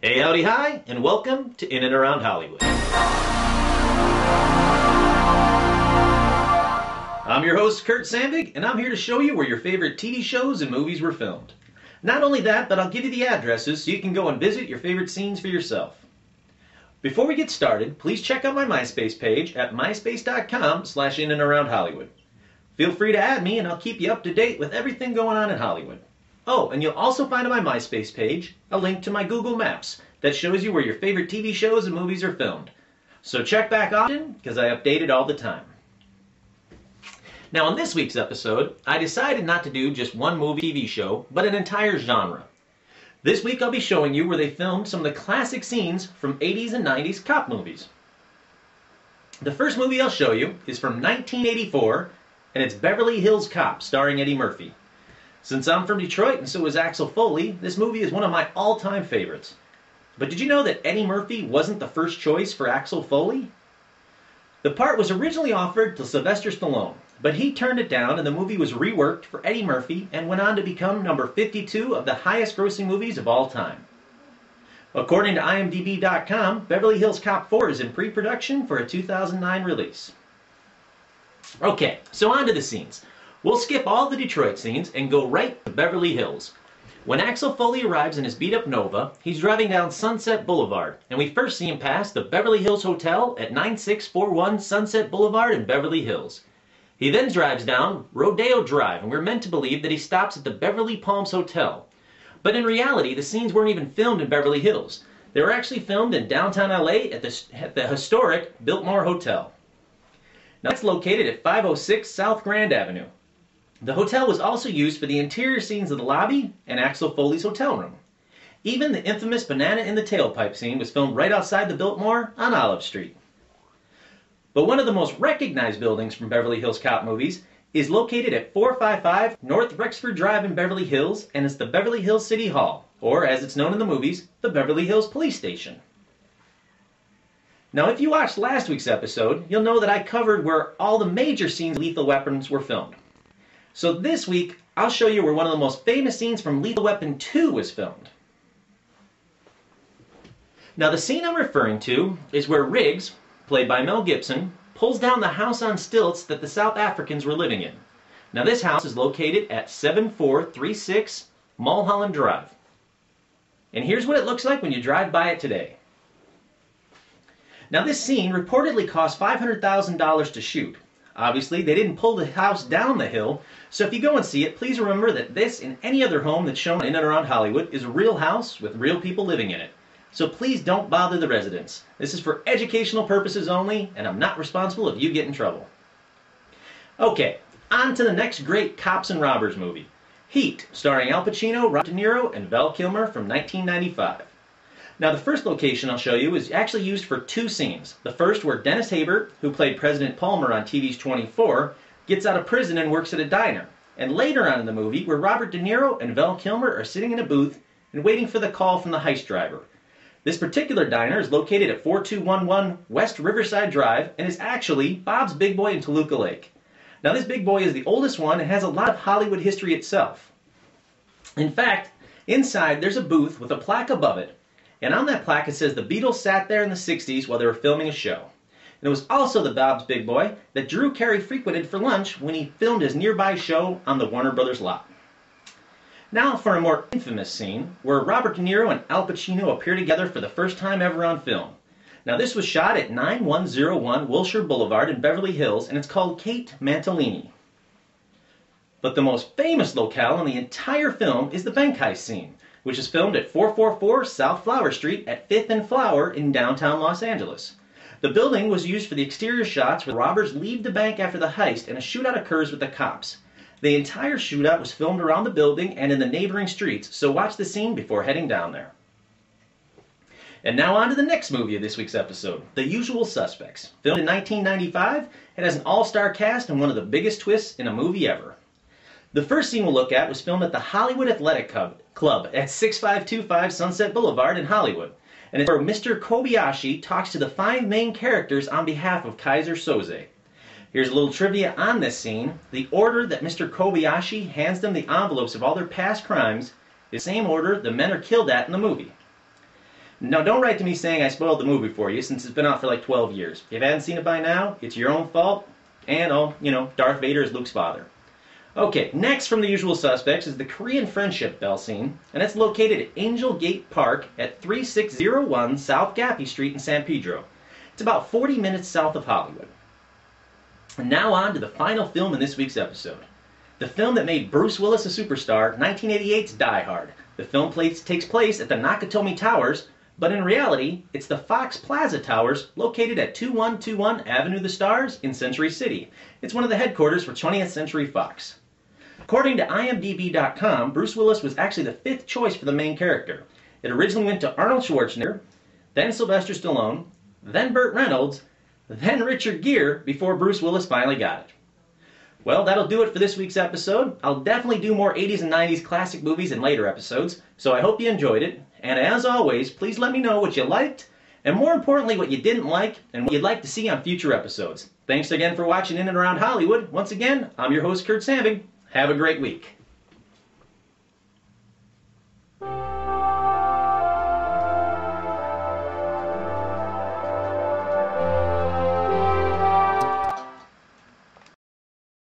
Hey, howdy, hi, and welcome to In and Around Hollywood. I'm your host, Kurt Sandvig, and I'm here to show you where your favorite TV shows and movies were filmed. Not only that, but I'll give you the addresses so you can go and visit your favorite scenes for yourself. Before we get started, please check out my MySpace page at myspace.com/inarandaroundhollywood. Feel free to add me and I'll keep you up to date with everything going on in Hollywood. Oh, and you'll also find on my MySpace page a link to my Google Maps that shows you where your favorite TV shows and movies are filmed. So check back often, because I update it all the time. Now in this week's episode, I decided not to do just one movie TV show, but an entire genre. This week I'll be showing you where they filmed some of the classic scenes from 80s and 90s cop movies. The first movie I'll show you is from 1984, and it's Beverly Hills Cop, starring Eddie Murphy. Since I'm from Detroit and so is Axel Foley, this movie is one of my all-time favorites. But did you know that Eddie Murphy wasn't the first choice for Axel Foley? The part was originally offered to Sylvester Stallone, but he turned it down and the movie was reworked for Eddie Murphy and went on to become number 52 of the highest-grossing movies of all time. According to IMDb.com, Beverly Hills Cop 4 is in pre-production for a 2009 release. Okay, so on to the scenes. We'll skip all the Detroit scenes and go right to Beverly Hills. When Axel Foley arrives in his beat-up Nova, he's driving down Sunset Boulevard, and we first see him pass the Beverly Hills Hotel at 9641 Sunset Boulevard in Beverly Hills. He then drives down Rodeo Drive, and we're meant to believe that he stops at the Beverly Palms Hotel. But in reality, the scenes weren't even filmed in Beverly Hills. They were actually filmed in downtown LA at the historic Biltmore Hotel. Now it's located at 506 South Grand Avenue. The hotel was also used for the interior scenes of the lobby and Axel Foley's hotel room. Even the infamous banana in the tailpipe scene was filmed right outside the Biltmore on Olive Street. But one of the most recognized buildings from Beverly Hills Cop movies is located at 455 North Rexford Drive in Beverly Hills, and it's the Beverly Hills City Hall, or as it's known in the movies, the Beverly Hills Police Station. Now if you watched last week's episode, you'll know that I covered where all the major scenes of Lethal Weapons were filmed. So this week, I'll show you where one of the most famous scenes from Lethal Weapon 2 was filmed. Now the scene I'm referring to is where Riggs, played by Mel Gibson, pulls down the house on stilts that the South Africans were living in. Now this house is located at 7436 Mulholland Drive. And here's what it looks like when you drive by it today. Now this scene reportedly cost $500,000 to shoot. Obviously, they didn't pull the house down the hill, so if you go and see it, please remember that this and any other home that's shown in and around Hollywood is a real house with real people living in it. So please don't bother the residents. This is for educational purposes only, and I'm not responsible if you get in trouble. Okay, on to the next great cops and robbers movie, Heat, starring Al Pacino, Robert De Niro, and Val Kilmer from 1995. Now the first location I'll show you is actually used for two scenes. The first where Dennis Haysbert, who played President Palmer on TV's 24, gets out of prison and works at a diner. And later on in the movie where Robert De Niro and Val Kilmer are sitting in a booth and waiting for the call from the heist driver. This particular diner is located at 4211 West Riverside Drive and is actually Bob's Big Boy in Toluca Lake. Now this Big Boy is the oldest one and has a lot of Hollywood history itself. In fact, inside there's a booth with a plaque above it. And on that plaque it says the Beatles sat there in the 60s while they were filming a show. And it was also the Bob's Big Boy that Drew Carey frequented for lunch when he filmed his nearby show on the Warner Brothers lot. Now for a more infamous scene where Robert De Niro and Al Pacino appear together for the first time ever on film. Now this was shot at 9101 Wilshire Boulevard in Beverly Hills and it's called Kate Mantilini. But the most famous locale in the entire film is the bank heist scene, which is filmed at 444 South Flower Street at 5th and Flower in downtown Los Angeles. The building was used for the exterior shots where the robbers leave the bank after the heist and a shootout occurs with the cops. The entire shootout was filmed around the building and in the neighboring streets, so watch the scene before heading down there. And now on to the next movie of this week's episode, The Usual Suspects. Filmed in 1995, it has an all-star cast and one of the biggest twists in a movie ever. The first scene we'll look at was filmed at the Hollywood Athletic Club at 6525 Sunset Boulevard in Hollywood. And it's where Mr. Kobayashi talks to the five main characters on behalf of Kaiser Soze. Here's a little trivia on this scene. The order that Mr. Kobayashi hands them the envelopes of all their past crimes is the same order the men are killed at in the movie. Now, don't write to me saying I spoiled the movie for you since it's been out for like 12 years. If you haven't seen it by now, it's your own fault. And, oh, Darth Vader is Luke's father. Okay, next from the usual suspects is the Korean Friendship Bell scene, and it's located at Angel Gate Park at 3601 South Gappy Street in San Pedro. It's about 40 minutes south of Hollywood. And now on to the final film in this week's episode. The film that made Bruce Willis a superstar, 1988's Die Hard. The film takes place at the Nakatomi Towers, but in reality, it's the Fox Plaza Towers located at 2121 Avenue of the Stars in Century City. It's one of the headquarters for 20th Century Fox. According to IMDb.com, Bruce Willis was actually the 5th choice for the main character. It originally went to Arnold Schwarzenegger, then Sylvester Stallone, then Burt Reynolds, then Richard Gere, before Bruce Willis finally got it. Well, that'll do it for this week's episode. I'll definitely do more 80s and 90s classic movies in later episodes, so I hope you enjoyed it. And as always, please let me know what you liked, and more importantly, what you didn't like, and what you'd like to see on future episodes. Thanks again for watching In and Around Hollywood. Once again, I'm your host, Kurt Sandvig. Have a great week.